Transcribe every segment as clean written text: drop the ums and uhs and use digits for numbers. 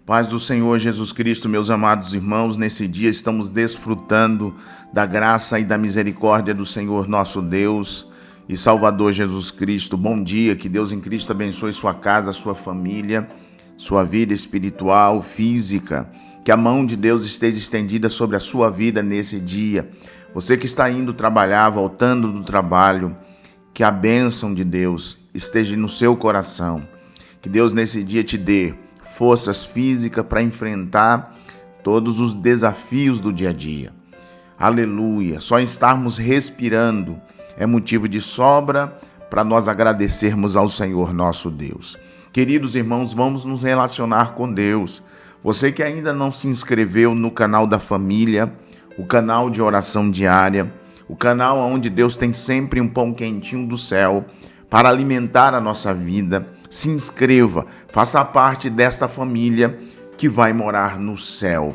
Paz do Senhor Jesus Cristo, meus amados irmãos, nesse dia estamos desfrutando da graça e da misericórdia do Senhor nosso Deus e Salvador Jesus Cristo. Bom dia, que Deus em Cristo abençoe sua casa, sua família, sua vida espiritual, física, que a mão de Deus esteja estendida sobre a sua vida nesse dia. Você que está indo trabalhar, voltando do trabalho, que a bênção de Deus esteja no seu coração, que Deus nesse dia te dê forças físicas para enfrentar todos os desafios do dia a dia. Aleluia! Só estarmos respirando é motivo de sobra para nós agradecermos ao Senhor nosso Deus. Queridos irmãos, vamos nos relacionar com Deus. Você que ainda não se inscreveu no canal da família, o canal de oração diária, o canal onde Deus tem sempre um pão quentinho do céu para alimentar a nossa vida, se inscreva, faça parte desta família que vai morar no céu.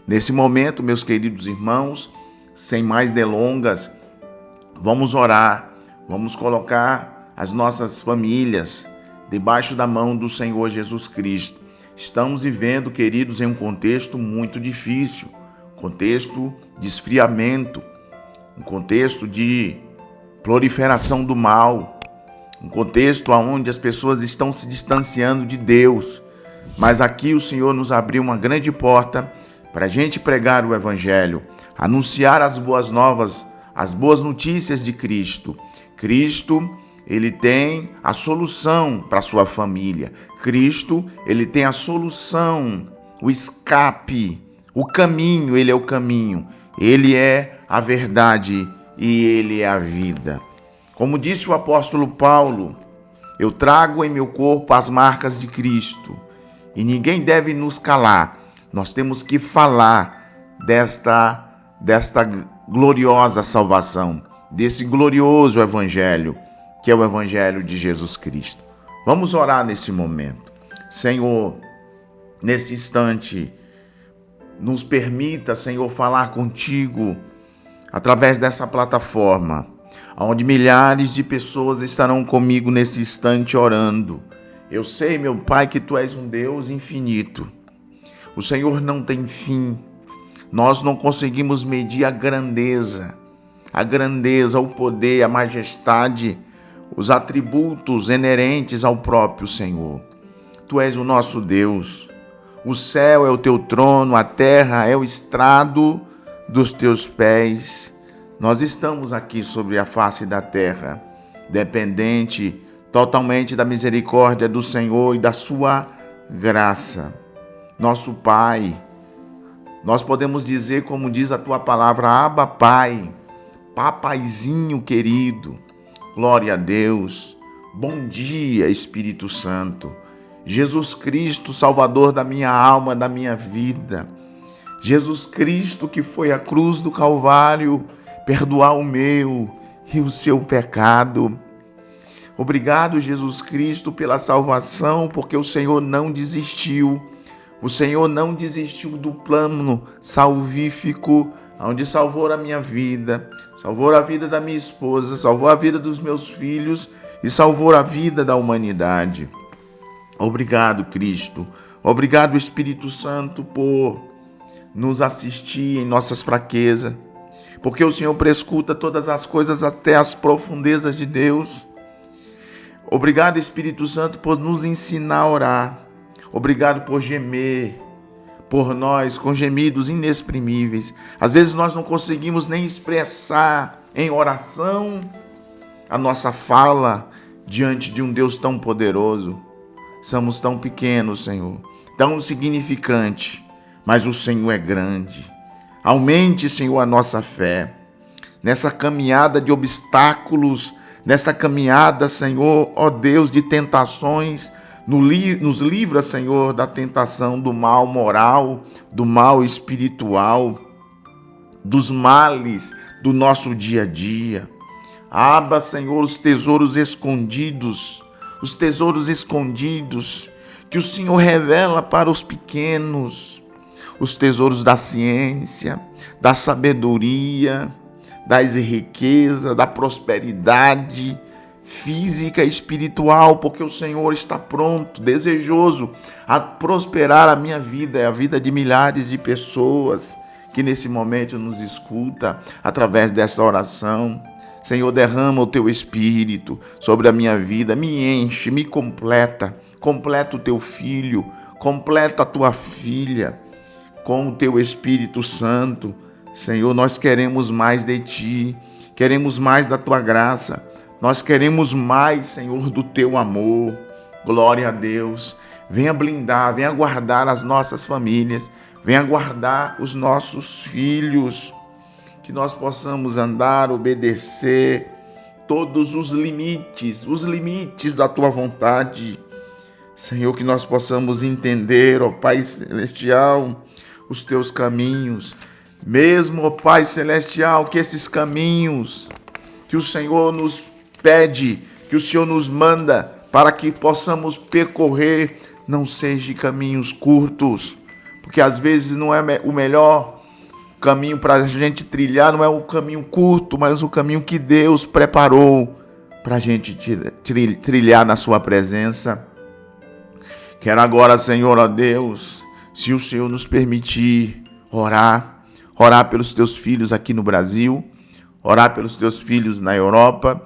Nesse momento, meus queridos irmãos, sem mais delongas, vamos orar, vamos colocar as nossas famílias debaixo da mão do Senhor Jesus Cristo. Estamos vivendo, queridos, em um contexto muito difícil, contexto de esfriamento, um contexto de proliferação do mal, um contexto onde as pessoas estão se distanciando de Deus. Mas aqui o Senhor nos abriu uma grande porta para a gente pregar o Evangelho, anunciar as boas novas, as boas notícias de Cristo. Cristo, Ele tem a solução para a sua família. Cristo, Ele tem a solução, o escape, o caminho. Ele é o caminho, Ele é a verdade e Ele é a vida. Como disse o apóstolo Paulo, eu trago em meu corpo as marcas de Cristo e ninguém deve nos calar. Nós temos que falar desta gloriosa salvação, desse glorioso evangelho, que é o evangelho de Jesus Cristo. Vamos orar nesse momento. Senhor, nesse instante, nos permita, Senhor, falar contigo através dessa plataforma, onde milhares de pessoas estarão comigo nesse instante orando. Eu sei, meu Pai, que Tu és um Deus infinito. O Senhor não tem fim. Nós não conseguimos medir a grandeza, o poder, a majestade, os atributos inerentes ao próprio Senhor. Tu és o nosso Deus. O céu é o Teu trono, a terra é o estrado dos Teus pés. Nós estamos aqui sobre a face da terra, dependente totalmente da misericórdia do Senhor e da sua graça. Nosso Pai, nós podemos dizer, como diz a Tua palavra, Abba Pai, papaizinho querido. Glória a Deus. Bom dia, Espírito Santo. Jesus Cristo, Salvador da minha alma, da minha vida. Jesus Cristo que foi à cruz do Calvário perdoar o meu e o seu pecado. Obrigado, Jesus Cristo, pela salvação, porque o Senhor não desistiu. O Senhor não desistiu do plano salvífico, onde salvou a minha vida, salvou a vida da minha esposa, salvou a vida dos meus filhos e salvou a vida da humanidade. Obrigado, Cristo. Obrigado, Espírito Santo, por nos assistir em nossas fraquezas, porque o Senhor prescruta todas as coisas até as profundezas de Deus. Obrigado, Espírito Santo, por nos ensinar a orar. Obrigado por gemer por nós com gemidos inexprimíveis. Às vezes nós não conseguimos nem expressar em oração a nossa fala diante de um Deus tão poderoso. Somos tão pequenos, Senhor, tão insignificantes, mas o Senhor é grande. Aumente, Senhor, a nossa fé nessa caminhada de obstáculos, nessa caminhada, Senhor, ó Deus, de tentações. Nos livra, Senhor, da tentação do mal moral, do mal espiritual, dos males do nosso dia a dia. Abra, Senhor, os tesouros escondidos que o Senhor revela para os pequenos, os tesouros da ciência, da sabedoria, das riquezas, da prosperidade física e espiritual, porque o Senhor está pronto, desejoso a prosperar a minha vida e a vida de milhares de pessoas que nesse momento nos escuta através dessa oração. Senhor, derrama o teu Espírito sobre a minha vida, me enche, me completa o teu filho, completa a tua filha com o teu Espírito Santo. Senhor, nós queremos mais de ti, queremos mais da tua graça, nós queremos mais, Senhor, do teu amor. Glória a Deus. Venha blindar, venha guardar as nossas famílias, venha guardar os nossos filhos, que nós possamos andar, obedecer todos os limites da tua vontade. Senhor, que nós possamos entender, ó Pai Celestial, os teus caminhos. Mesmo, ó Pai Celestial, que esses caminhos que o Senhor nos pede, que o Senhor nos manda para que possamos percorrer, não sejam caminhos curtos, porque às vezes não é o melhor caminho para a gente trilhar, não é o caminho curto, mas o caminho que Deus preparou para a gente trilhar na sua presença. Quero agora, Senhor, ó Deus, se o Senhor nos permitir orar pelos teus filhos aqui no Brasil, orar pelos teus filhos na Europa,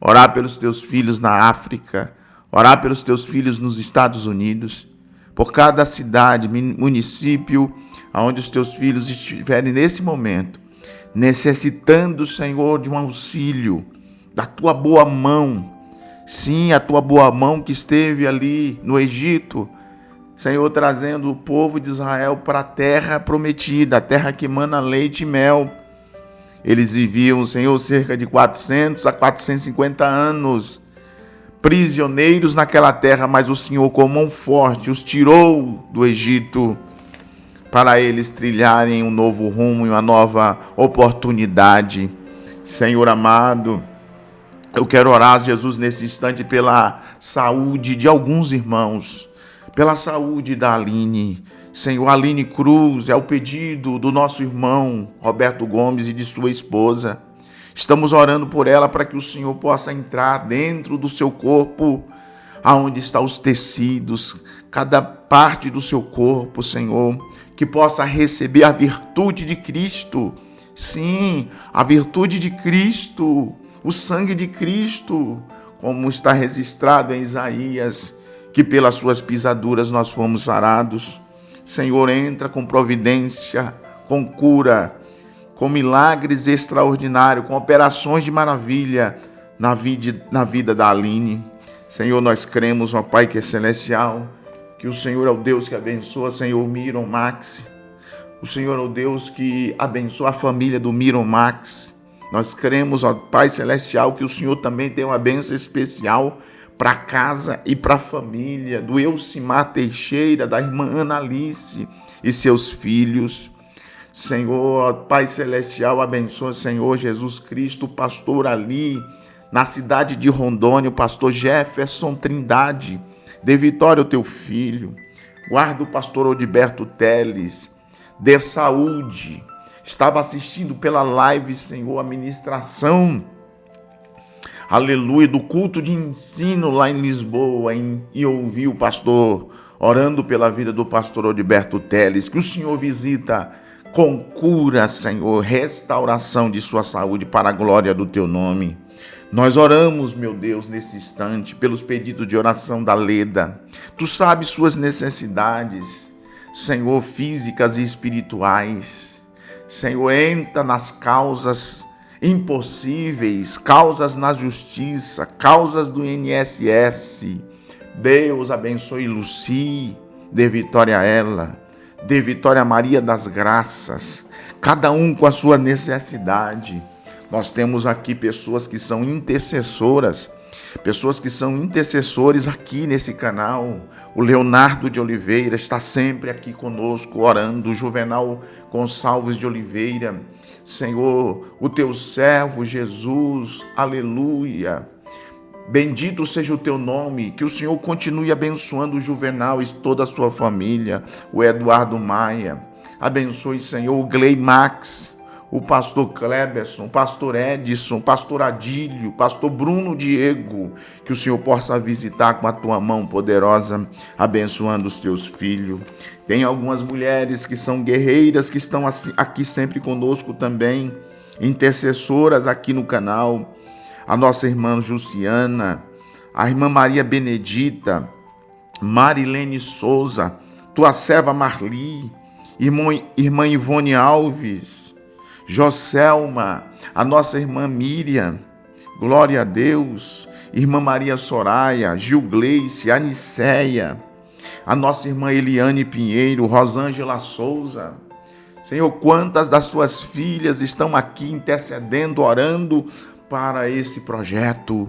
orar pelos teus filhos na África, orar pelos teus filhos nos Estados Unidos, por cada cidade, município, onde os teus filhos estiverem nesse momento, necessitando, Senhor, de um auxílio, da tua boa mão. Sim, a tua boa mão que esteve ali no Egito, Senhor, trazendo o povo de Israel para a terra prometida, a terra que emana leite e mel. Eles viviam, Senhor, cerca de 400 a 450 anos, prisioneiros naquela terra, mas o Senhor, com mão forte, os tirou do Egito para eles trilharem um novo rumo e uma nova oportunidade. Senhor amado, eu quero orar, Jesus, nesse instante pela saúde de alguns irmãos, pela saúde da Aline. Senhor, Aline Cruz, é o pedido do nosso irmão Roberto Gomes e de sua esposa. Estamos orando por ela para que o Senhor possa entrar dentro do seu corpo, aonde estão os tecidos, cada parte do seu corpo, Senhor, que possa receber a virtude de Cristo. Sim, a virtude de Cristo, o sangue de Cristo, como está registrado em Isaías, que pelas suas pisaduras nós fomos sarados. Senhor, entra com providência, com cura, com milagres extraordinários, com operações de maravilha na vida da Aline. Senhor, nós cremos, ó Pai que é celestial, que o Senhor é o Deus que abençoa, Senhor, Miron Max. O Senhor é o Deus que abençoa a família do Miron Max. Nós cremos, ó Pai celestial, que o Senhor também tem uma bênção especial para casa e para a família do Elcimar Teixeira, da irmã Ana Alice e seus filhos. Senhor, Pai Celestial, abençoa, Senhor Jesus Cristo, o pastor ali na cidade de Rondônia, o pastor Jefferson Trindade, dê vitória ao teu filho. Guarda o pastor Odiberto Teles, dê saúde. Estava assistindo pela live, Senhor, a ministração, aleluia, do culto de ensino lá em Lisboa, e ouvi o pastor orando pela vida do pastor Odiberto Teles, que o Senhor visita com cura, Senhor, restauração de sua saúde para a glória do teu nome. Nós oramos, meu Deus, nesse instante, pelos pedidos de oração da Leda. Tu sabes suas necessidades, Senhor, físicas e espirituais. Senhor, entra nas causas impossíveis, causas na justiça, causas do INSS. Deus abençoe Luci, dê vitória a ela, dê vitória a Maria das Graças, cada um com a sua necessidade. Nós temos aqui pessoas que são intercessoras, pessoas que são intercessores aqui nesse canal. O Leonardo de Oliveira está sempre aqui conosco, orando. O Juvenal Gonçalves de Oliveira. Senhor, o teu servo Jesus, aleluia. Bendito seja o teu nome, que o Senhor continue abençoando o Juvenal e toda a sua família. O Eduardo Maia. Abençoe, Senhor, o Glei Max, o pastor Kleberson, o pastor Edson, o pastor Adílio, o pastor Bruno Diego, que o Senhor possa visitar com a tua mão poderosa, abençoando os teus filhos. Tem algumas mulheres que são guerreiras, que estão aqui sempre conosco também, intercessoras aqui no canal, a nossa irmã Jussiana, a irmã Maria Benedita, Marilene Souza, tua serva Marli, irmã Ivone Alves, Joselma, a nossa irmã Miriam, glória a Deus, irmã Maria Soraya, Gil Gleice, Aniceia, a nossa irmã Eliane Pinheiro, Rosângela Souza. Senhor, quantas das suas filhas estão aqui intercedendo, orando para esse projeto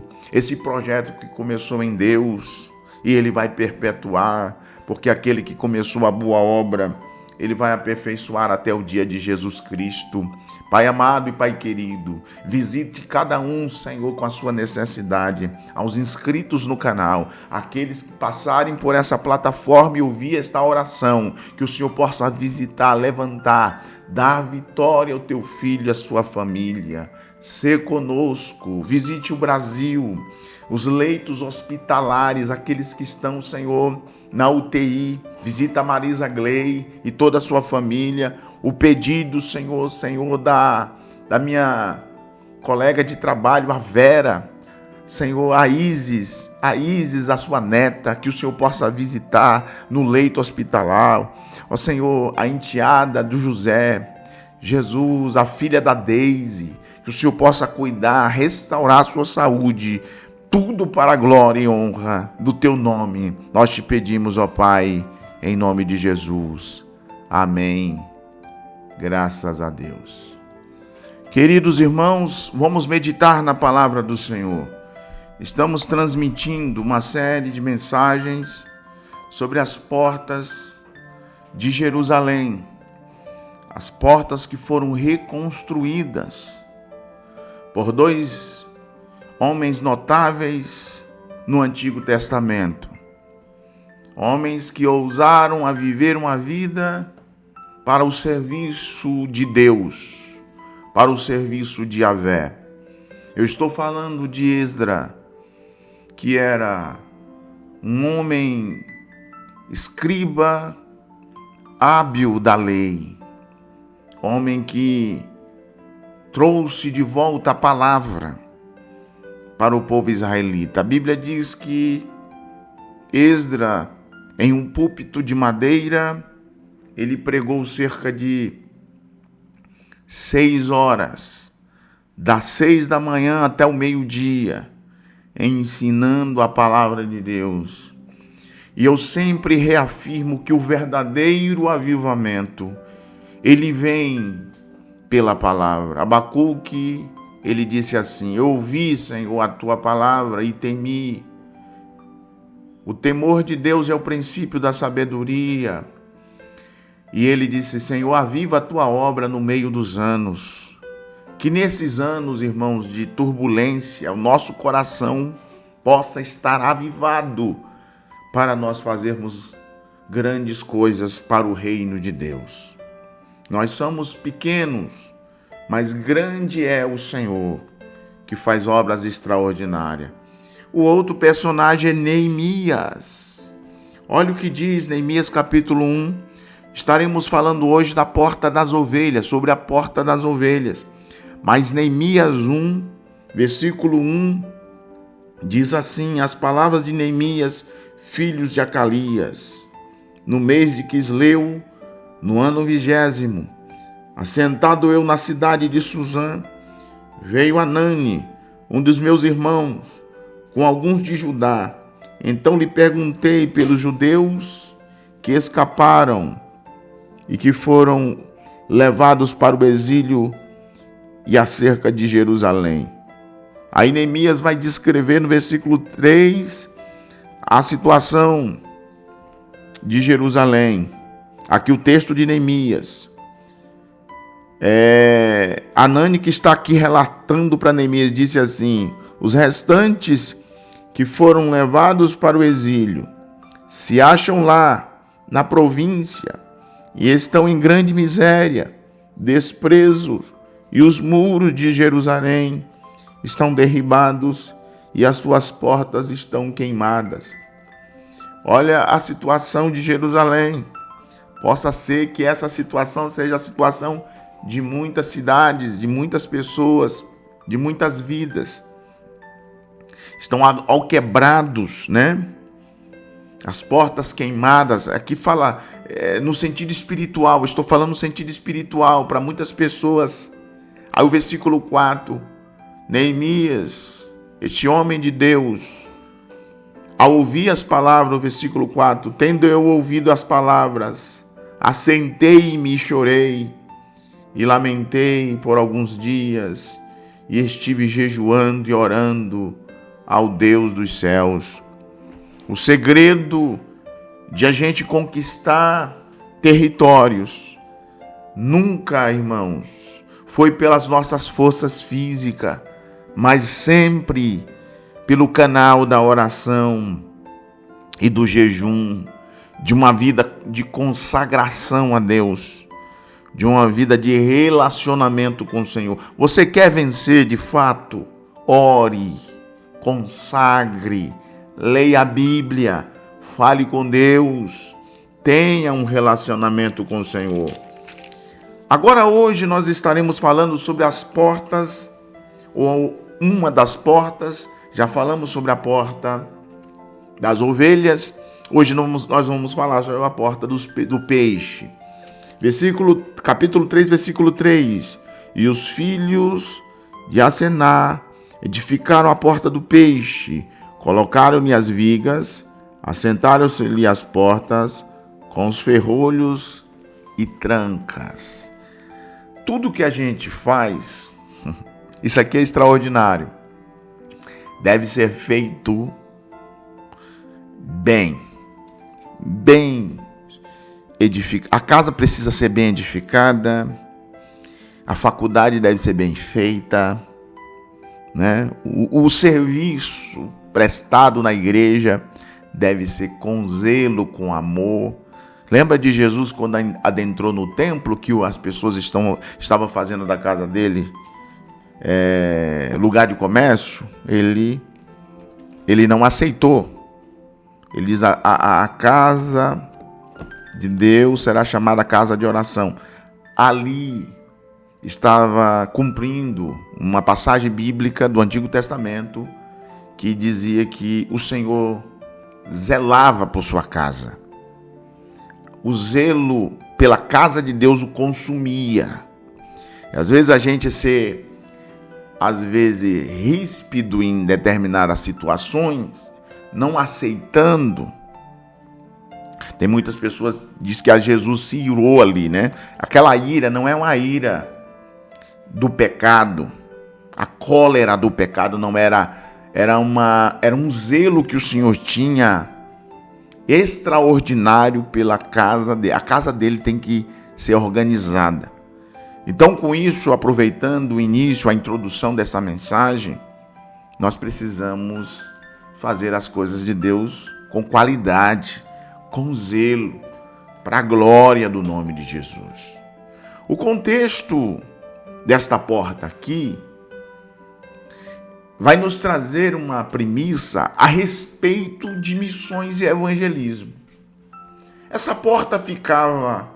que começou em Deus e Ele vai perpetuar, porque aquele que começou a boa obra, Ele vai aperfeiçoar até o dia de Jesus Cristo. Pai amado e Pai querido, visite cada um, Senhor, com a sua necessidade, aos inscritos no canal, aqueles que passarem por essa plataforma e ouvir esta oração, que o Senhor possa visitar, levantar, dar vitória ao teu filho e à sua família. Ser conosco, visite o Brasil, os leitos hospitalares, aqueles que estão, Senhor, na UTI, visita a Marisa Gley e toda a sua família. O pedido, Senhor, da minha colega de trabalho, a Vera, Senhor, a Isis, a sua neta, que o Senhor possa visitar no leito hospitalar. Ó Senhor, a enteada do José, Jesus, a filha da Deise, que o Senhor possa cuidar, restaurar a sua saúde, tudo para a glória e honra do teu nome. Nós te pedimos, ó Pai, em nome de Jesus. Amém. Graças a Deus. Queridos irmãos, vamos meditar na palavra do Senhor. Estamos transmitindo uma série de mensagens sobre as portas de Jerusalém. As portas que foram reconstruídas por dois homens notáveis no Antigo Testamento. Homens que ousaram a viver uma vida para o serviço de Deus, para o serviço de Yahvé. Eu estou falando de Esdra, que era um homem escriba hábil da lei, homem que trouxe de volta a palavra para o povo israelita. A Bíblia diz que Esdra, em um púlpito de madeira, ele pregou cerca de 6 horas, das 6 da manhã até o meio-dia, ensinando a palavra de Deus. E eu sempre reafirmo que o verdadeiro avivamento, ele vem pela palavra. Abacuque, ele disse assim: eu ouvi, Senhor, a tua palavra e temi. O temor de Deus é o princípio da sabedoria. E ele disse: Senhor, aviva a tua obra no meio dos anos. Que nesses anos, irmãos, de turbulência, o nosso coração possa estar avivado para nós fazermos grandes coisas para o reino de Deus. Nós somos pequenos, mas grande é o Senhor que faz obras extraordinárias. O outro personagem é Neemias. Olha o que diz Neemias capítulo 1. Estaremos falando hoje da porta das ovelhas, sobre a porta das ovelhas. Mas Neemias 1, versículo 1, diz assim: as palavras de Neemias, filhos de Acalias, no mês de Quisleu, no ano 20º, assentado eu na cidade de Suzã, veio Anani, um dos meus irmãos, com alguns de Judá. Então lhe perguntei pelos judeus que escaparam e que foram levados para o exílio e acerca de Jerusalém. Aí Neemias vai descrever no versículo 3 a situação de Jerusalém. Aqui o texto de Neemias. Anani, que está aqui relatando para Neemias, disse assim: os restantes que foram levados para o exílio se acham lá na província e estão em grande miséria, desprezo e os muros de Jerusalém estão derribados e as suas portas estão queimadas. Olha a situação de Jerusalém. Possa ser que essa situação seja a situação de muitas cidades, de muitas pessoas, de muitas vidas. Estão alquebrados, né? As portas queimadas. Aqui fala no sentido espiritual. Estou falando no sentido espiritual para muitas pessoas. Aí o versículo 4. Neemias, este homem de Deus, ao ouvir as palavras, o versículo 4, tendo eu ouvido as palavras, assentei-me e chorei, e lamentei por alguns dias, e estive jejuando e orando ao Deus dos céus. O segredo de a gente conquistar territórios nunca, irmãos, foi pelas nossas forças físicas, mas sempre pelo canal da oração e do jejum, de uma vida de consagração a Deus, de uma vida de relacionamento com o Senhor. Você quer vencer de fato? Ore, consagre, leia a Bíblia, fale com Deus, tenha um relacionamento com o Senhor. Agora hoje nós estaremos falando sobre as portas, ou uma das portas. Já falamos sobre a porta das ovelhas. Hoje nós vamos falar sobre a porta do peixe. Capítulo 3, versículo 3. E os filhos de Asená edificaram a porta do peixe, colocaram-lhe as vigas, assentaram-se-lhe as portas com os ferrolhos e trancas. Tudo que a gente faz, isso aqui é extraordinário, deve ser feito bem edificado. A casa precisa ser bem edificada, a faculdade deve ser bem feita, né? O serviço prestado na igreja deve ser com zelo, com amor. Lembra de Jesus quando adentrou no templo, que as pessoas estavam fazendo da casa dele lugar de comércio? Ele não aceitou. Ele diz, a casa de Deus será chamada casa de oração. Ali estava cumprindo uma passagem bíblica do Antigo Testamento que dizia que o Senhor zelava por sua casa. O zelo pela casa de Deus o consumia. Às vezes a gente ríspido em determinadas situações, não aceitando. Tem muitas pessoas que dizem que Jesus se irou ali, né? Aquela ira não é uma ira do pecado. A cólera do pecado não era um zelo que o Senhor tinha extraordinário pela casa dele. A casa dele tem que ser organizada. Então, com isso, aproveitando o início, a introdução dessa mensagem, nós precisamos fazer as coisas de Deus com qualidade, com zelo, para a glória do nome de Jesus. O contexto desta porta aqui vai nos trazer uma premissa a respeito de missões e evangelismo. Essa porta ficava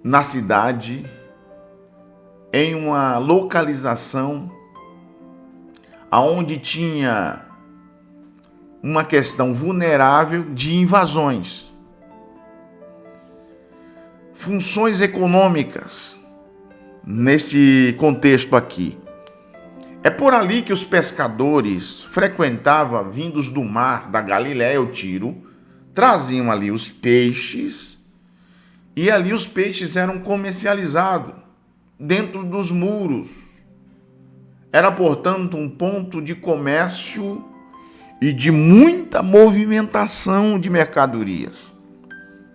na cidade, em uma localização aonde tinha uma questão vulnerável de invasões, funções econômicas neste contexto aqui. É por ali que os pescadores frequentavam, vindos do mar da Galiléia, o Tiro, traziam ali os peixes, e ali os peixes eram comercializados dentro dos muros. Era, portanto, um ponto de comércio e de muita movimentação de mercadorias.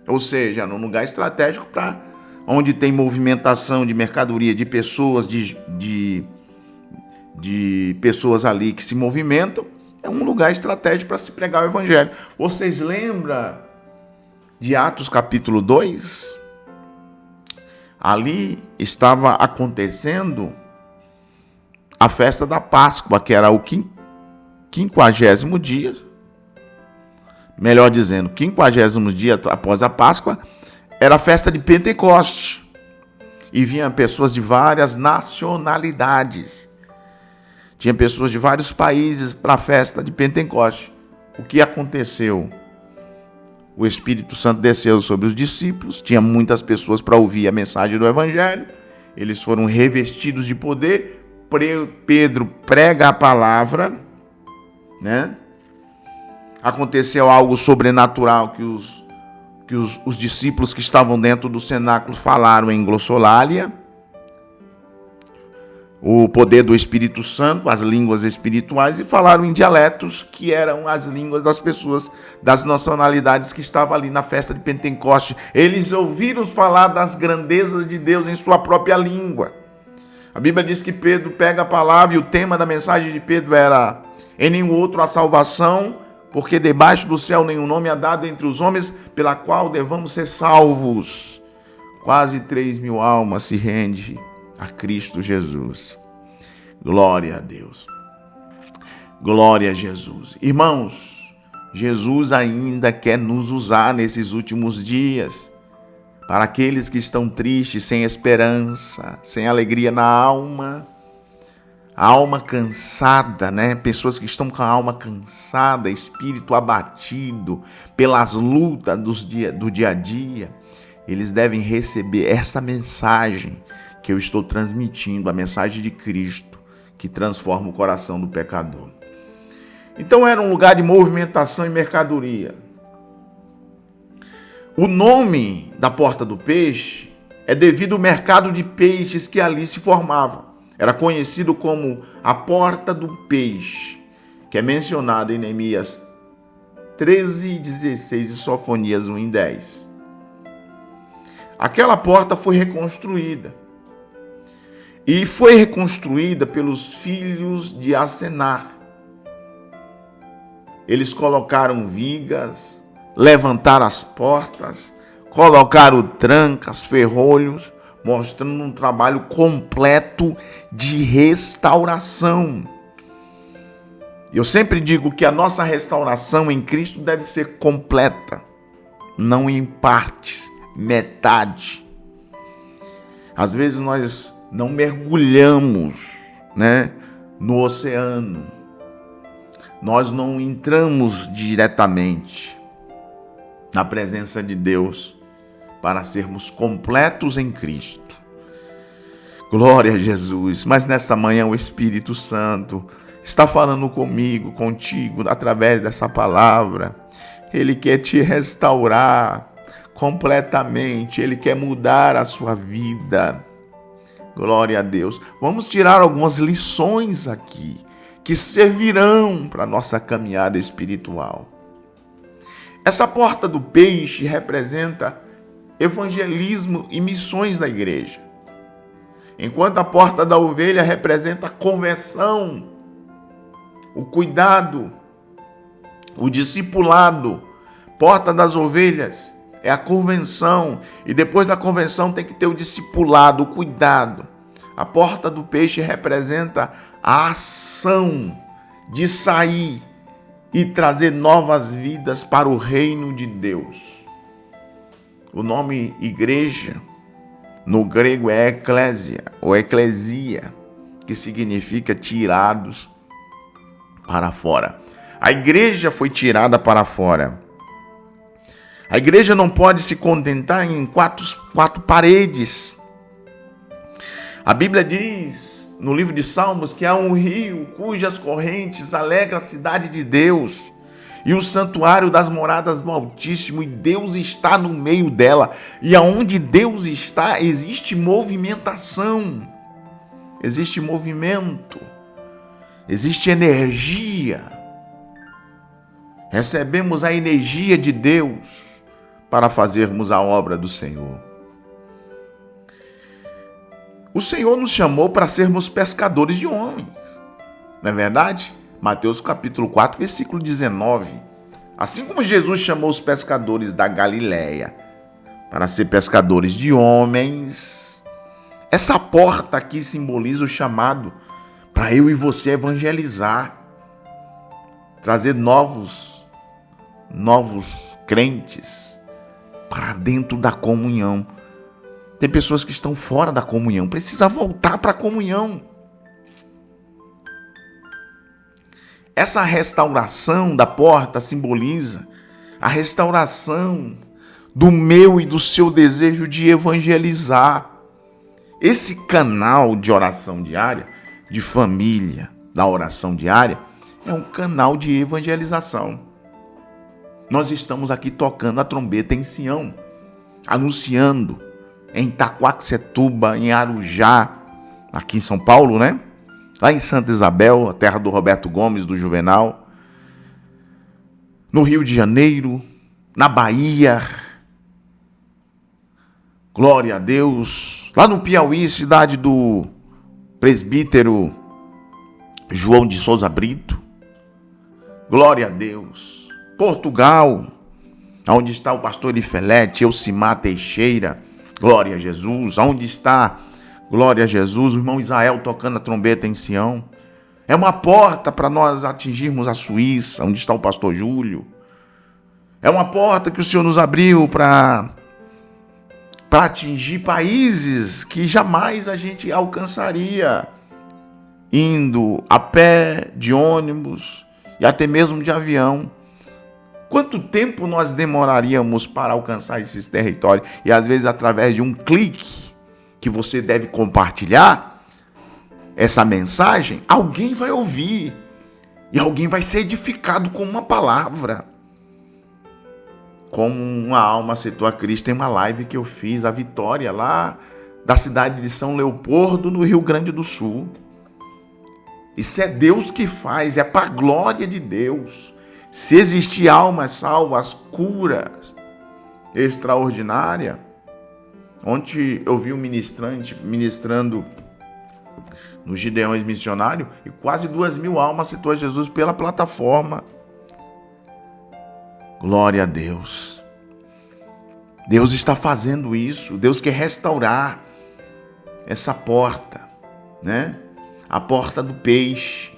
Ou seja, num lugar estratégico para onde tem movimentação de mercadoria, de pessoas, de pessoas ali que se movimentam, é um lugar estratégico para se pregar o evangelho. Vocês lembram de Atos capítulo 2? ali estava acontecendo a festa da Páscoa, que era o 50º dia, melhor dizendo, 50º dia após a Páscoa, era a festa de Pentecoste. E vinham pessoas de várias nacionalidades. Tinha pessoas de vários países para a festa de Pentecoste. O que aconteceu? O Espírito Santo desceu sobre os discípulos, tinha muitas pessoas para ouvir a mensagem do Evangelho, eles foram revestidos de poder, Pedro prega a palavra, né? Aconteceu algo sobrenatural que os discípulos que estavam dentro do cenáculo falaram em glossolalia, o poder do Espírito Santo, as línguas espirituais, e falaram em dialetos, que eram as línguas das pessoas, das nacionalidades que estavam ali na festa de Pentecoste. Eles ouviram falar das grandezas de Deus em sua própria língua. A Bíblia diz que Pedro pega a palavra e o tema da mensagem de Pedro era: em nenhum outro há salvação, porque debaixo do céu nenhum nome é dado entre os homens pela qual devamos ser salvos. Quase 3.000 almas se rendem a Cristo Jesus. Glória a Deus. Glória a Jesus. Irmãos, Jesus ainda quer nos usar nesses últimos dias. Para aqueles que estão tristes, sem esperança, sem alegria na alma, a alma cansada, né? Pessoas que estão com a alma cansada, espírito abatido pelas lutas do dia a dia, eles devem receber essa mensagem que eu estou transmitindo, a mensagem de Cristo, que transforma o coração do pecador. Então era um lugar de movimentação e mercadoria. O nome da Porta do Peixe é devido ao mercado de peixes que ali se formava. Era conhecido como a Porta do Peixe, que é mencionado em Neemias 13:16 e Sofonias 1:10. Aquela porta foi reconstruída. E foi reconstruída pelos filhos de Asenar. Eles colocaram vigas, levantaram as portas, colocaram trancas, ferrolhos, mostrando um trabalho completo de restauração. Eu sempre digo que a nossa restauração em Cristo deve ser completa, não em partes, metade. Às vezes nós não mergulhamos, né, no oceano. Nós não entramos diretamente na presença de Deus para sermos completos em Cristo. Glória a Jesus. Mas nesta manhã o Espírito Santo está falando comigo, contigo, através dessa palavra. Ele quer te restaurar completamente. Ele quer mudar a sua vida. Glória a Deus. Vamos tirar algumas lições aqui que servirão para a nossa caminhada espiritual. Essa porta do peixe representa evangelismo e missões da igreja, enquanto a porta da ovelha representa a conversão, o cuidado, o discipulado. Porta das ovelhas é a convenção, e depois da convenção tem que ter o discipulado, o cuidado. A porta do peixe representa a ação de sair e trazer novas vidas para o reino de Deus. O nome igreja no grego é eclésia ou eclesia, que significa tirados para fora. A igreja foi tirada para fora. A igreja não pode se contentar em quatro paredes. A Bíblia diz no livro de Salmos que há um rio cujas correntes alegram a cidade de Deus e o santuário das moradas do Altíssimo, e Deus está no meio dela. E aonde Deus está, existe movimentação, existe movimento, existe energia. Recebemos a energia de Deus para fazermos a obra do Senhor. O Senhor nos chamou para sermos pescadores de homens, não é verdade? Mateus capítulo 4, versículo 19. Assim como Jesus chamou os pescadores da Galileia para ser pescadores de homens, Essa porta aqui simboliza o chamado para eu e você evangelizar, trazer novos crentes para dentro da comunhão. Tem pessoas que estão fora da comunhão, precisa voltar para a comunhão. Essa restauração da porta simboliza a restauração do meu e do seu desejo de evangelizar. Esse canal de oração diária, de família, da oração diária, é um canal de evangelização. Nós estamos aqui tocando a trombeta em Sião, anunciando em Itaquaquecetuba, em Arujá, aqui em São Paulo, né? Lá em Santa Isabel, a terra do Roberto Gomes, do Juvenal, no Rio de Janeiro, na Bahia, glória a Deus, lá no Piauí, cidade do presbítero João de Souza Brito, glória a Deus, Portugal, onde está o pastor Ifelete, Elcimar Teixeira, glória a Jesus, onde está, glória a Jesus, o irmão Israel tocando a trombeta em Sião. É uma porta para nós atingirmos a Suíça, onde está o pastor Júlio. É uma porta que o Senhor nos abriu para atingir países que jamais a gente alcançaria indo a pé, de ônibus e até mesmo de avião. Quanto tempo nós demoraríamos para alcançar esses territórios? E às vezes através de um clique que você deve compartilhar essa mensagem, alguém vai ouvir e alguém vai ser edificado com uma palavra. Como uma alma aceitou a Cristo em uma live que eu fiz, a Vitória, lá da cidade de São Leopoldo, no Rio Grande do Sul. Isso é Deus que faz, é para a glória de Deus. Se existir almas salvas, curas extraordinárias. Ontem eu vi um ministrante ministrando nos Gideões Missionários e quase 2.000 almas aceitou a Jesus pela plataforma. Glória a Deus. Deus está fazendo isso. Deus quer restaurar essa porta, né? A porta do peixe.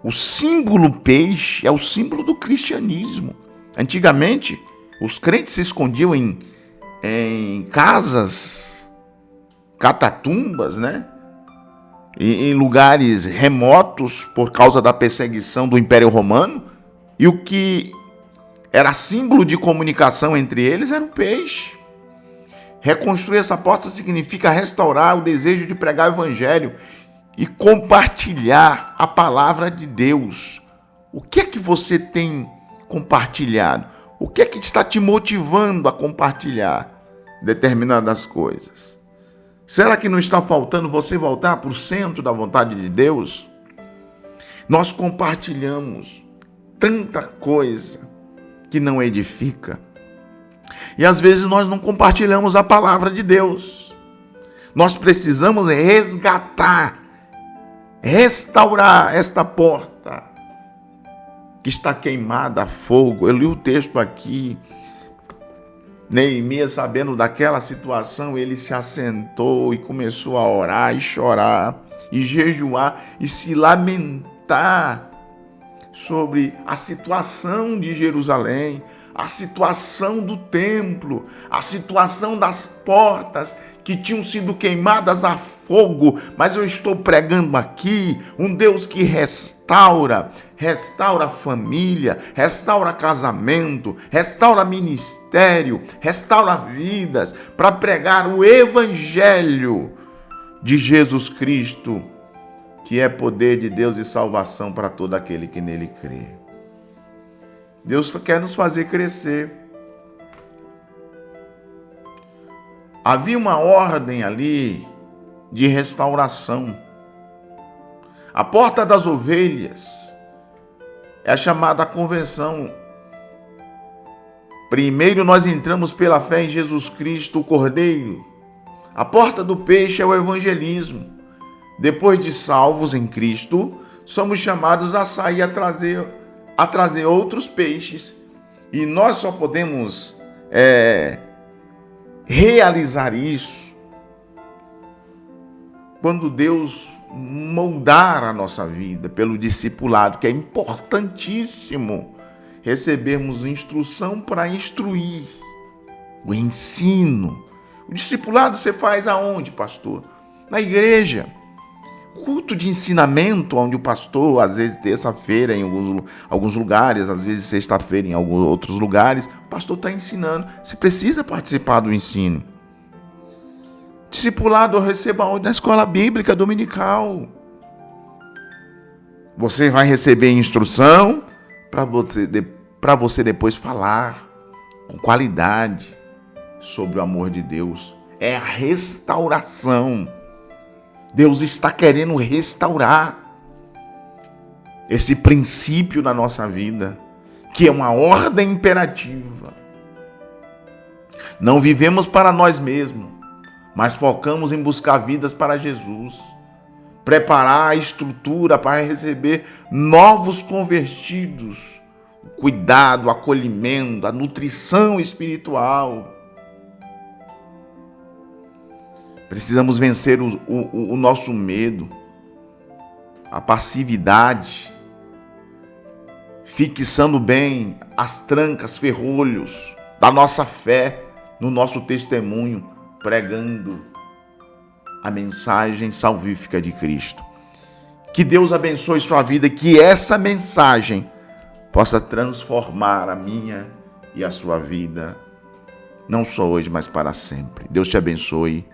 O símbolo peixe é o símbolo do cristianismo. Antigamente, os crentes se escondiam em casas, catatumbas, né? Em lugares remotos por causa da perseguição do Império Romano. E o que era símbolo de comunicação entre eles era o peixe. Reconstruir essa porta significa restaurar o desejo de pregar o evangelho e compartilhar a palavra de Deus. O que é que você tem compartilhado? O que é que está te motivando a compartilhar determinadas coisas? Será que não está faltando você voltar para o centro da vontade de Deus? Nós compartilhamos tanta coisa que não edifica. E às vezes nós não compartilhamos a palavra de Deus. Nós precisamos resgatar, restaurar esta porta que está queimada a fogo. Eu li o texto aqui. Neemias, sabendo daquela situação, ele se assentou e começou a orar e chorar e jejuar e se lamentar sobre a situação de Jerusalém, a situação do templo, a situação das portas que tinham sido queimadas a fogo. Mas eu estou pregando aqui um Deus que restaura a família, restaura casamento, restaura ministério, restaura vidas, para pregar o evangelho de Jesus Cristo, que é poder de Deus e salvação para todo aquele que nele crê. Deus quer nos fazer crescer. Havia uma ordem ali de restauração. A porta das ovelhas é a chamada convenção. Primeiro nós entramos pela fé em Jesus Cristo, o Cordeiro. A porta do peixe é o evangelismo. Depois de salvos em Cristo, somos chamados a sair a trazer outros peixes. E nós só podemos realizar isso quando Deus moldar a nossa vida pelo discipulado, que é importantíssimo recebermos instrução para instruir, o ensino. O discipulado você faz aonde, pastor? Na igreja. Culto de ensinamento, onde o pastor, às vezes terça-feira em alguns lugares, às vezes sexta-feira em alguns outros lugares, o pastor está ensinando. Você precisa participar do ensino. Discipulado eu recebo aonde? Na escola bíblica dominical. Você vai receber instrução para você depois falar com qualidade sobre o amor de Deus. É a restauração. Deus está querendo restaurar esse princípio na nossa vida, que é uma ordem imperativa. Não vivemos para nós mesmos, mas focamos em buscar vidas para Jesus, preparar a estrutura para receber novos convertidos, o cuidado, o acolhimento, a nutrição espiritual. Precisamos vencer o nosso medo, a passividade, fixando bem as trancas, ferrolhos da nossa fé no nosso testemunho, pregando a mensagem salvífica de Cristo. Que Deus abençoe sua vida, que essa mensagem possa transformar a minha e a sua vida, não só hoje, mas para sempre. Deus te abençoe.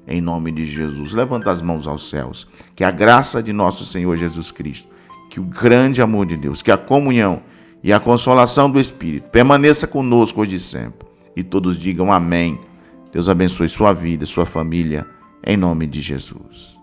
Em nome de Jesus, levanta as mãos aos céus, que a graça de nosso Senhor Jesus Cristo, que o grande amor de Deus, que a comunhão e a consolação do Espírito permaneça conosco hoje e sempre. E todos digam amém. Deus abençoe sua vida, sua família, em nome de Jesus.